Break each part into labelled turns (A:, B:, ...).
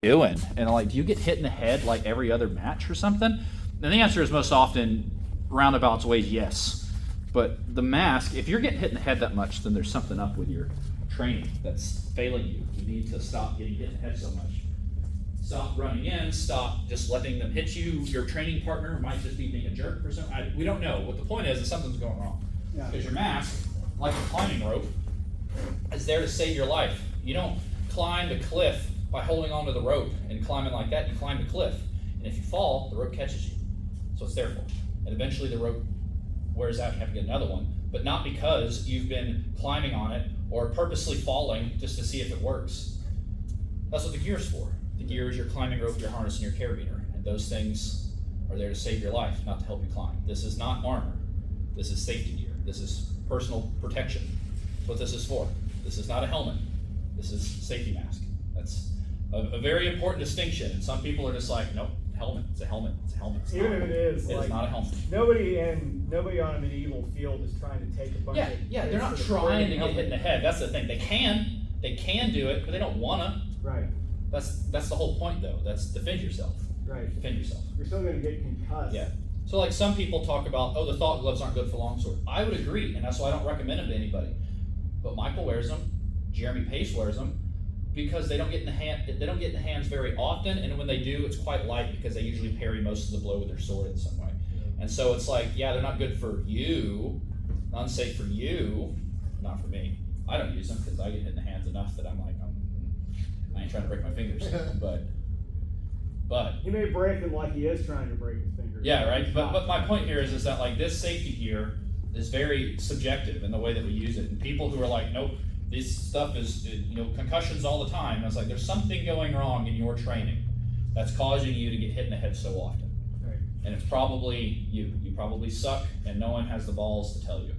A: doing? And like, do you get hit in the head like every other match or something? And the answer is most often, roundabouts ways, yes. But the mask, if you're getting hit in the head that much, then there's something up with your training that's failing you. You need to stop getting hit in the head so much. Stop running in, stop just letting them hit you. Your training partner might just be being a jerk for something. We don't know. What the point is something's going wrong. Because your mask, like a climbing rope, is there to save your life. You don't climb the cliff by holding onto the rope and climbing like that. You climb the cliff. And if you fall, the rope catches you. So it's there for. And eventually the rope wears out and you have to get another one. But not because you've been climbing on it or purposely falling just to see if it works. That's what the gear's for. The gear is your climbing rope, your harness, and your carabiner. And those things are there to save your life, not to help you climb. This is not armor. This is safety gear. This is personal protection. That's what this is for. This is not a helmet. This is a safety mask. That's a very important distinction. And some people are just like, nope, helmet. It's a helmet. It's a helmet.
B: Even if it is,
A: it is not a helmet.
B: Nobody on a medieval field is trying to take a bunch of
A: they're not trying to get hit in the head. That's the thing. They can do it, but they don't wanna.
B: Right.
A: That's the whole point, though. That's defend yourself.
B: Right.
A: Defend yourself.
B: You're still going to get concussed.
A: Yeah. So like some people talk about, the thought gloves aren't good for longsword. I would agree, and that's why I don't recommend them to anybody. But Michael wears them. Jeremy Pace wears them because they don't get in the hand. They don't get in the hands very often, and when they do, it's quite light because they usually parry most of the blow with their sword in some way. Yeah. And so it's like, they're not good for you, unsafe for you, not for me. I don't use them because I get hit in the hands enough that I'm like, I ain't trying to break my fingers, but
B: he may break them like he is trying to break his fingers.
A: Yeah, right. But my point here is that like this safety gear is very subjective in the way that we use it, and people who are like, nope, this stuff is concussions all the time. I was like, there's something going wrong in your training that's causing you to get hit in the head so often,
B: right.
A: And it's probably you. You probably suck, and no one has the balls to tell you.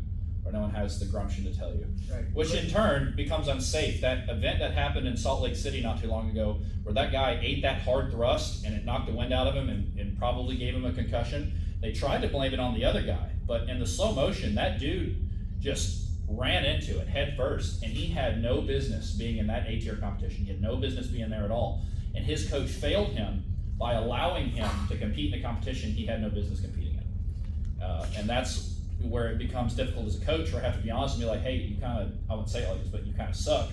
A: Or no one has the gumption to tell you,
B: right.
A: Which in turn becomes unsafe. That event that happened in Salt Lake City not too long ago, where that guy ate that hard thrust and it knocked the wind out of him and probably gave him a concussion. They tried to blame it on the other guy, but in the slow motion, that dude just ran into it head first, and he had no business being in that A-tier competition. He had no business being there at all, and his coach failed him by allowing him to compete in a competition he had no business competing in, and that's where it becomes difficult as a coach, where I have to be honest and be like, hey, you kind of, I wouldn't say it like this, but you kind of suck.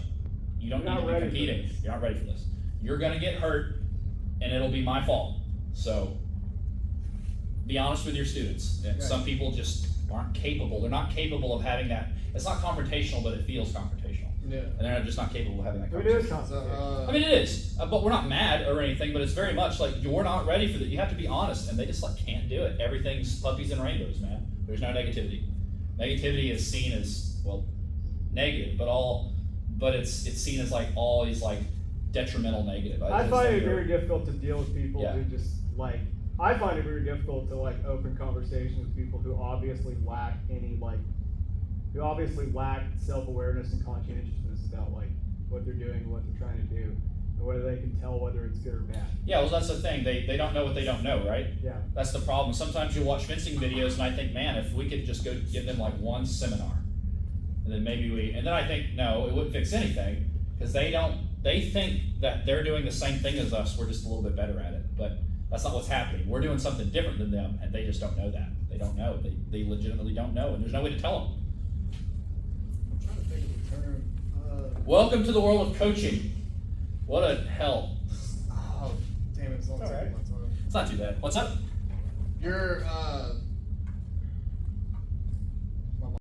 A: You don't need to be competing. You're not ready for this. You're going to get hurt, and it'll be my fault. So be honest with your students. And some people just aren't capable. They're not capable of having that. It's not confrontational, but it feels confrontational.
B: Yeah.
A: And they're just not capable of having that
B: conversation. It is
A: confrontational. I mean, it is. But we're not mad or anything, but it's very much like you're not ready for that. You have to be honest, and they just like can't do it. Everything's puppies and rainbows, man. There's no negativity. Negativity is seen as, negative, but it's seen as like always like detrimental negative.
B: I find it very difficult to deal with people who just like, I find it very difficult to like open conversations with people who obviously lack self-awareness and conscientiousness about like what they're doing and what they're trying to do, and whether they can tell whether it's good or bad.
A: Yeah, well, that's the thing. They don't know what they don't know, right?
B: Yeah.
A: That's the problem. Sometimes you watch fencing videos and I think, man, if we could just go give them like one seminar, and then then I think, no, it wouldn't fix anything, because they think that they're doing the same thing as us. We're just a little bit better at it, but that's not what's happening. We're doing something different than them, and they just don't know that. They don't know. They legitimately don't know, and there's no way to tell them.
C: I'm trying to think of the term.
A: Welcome to the world of coaching. What a hell.
C: Oh, damn it, it's all right.
A: It's not too bad. What's up?
C: You're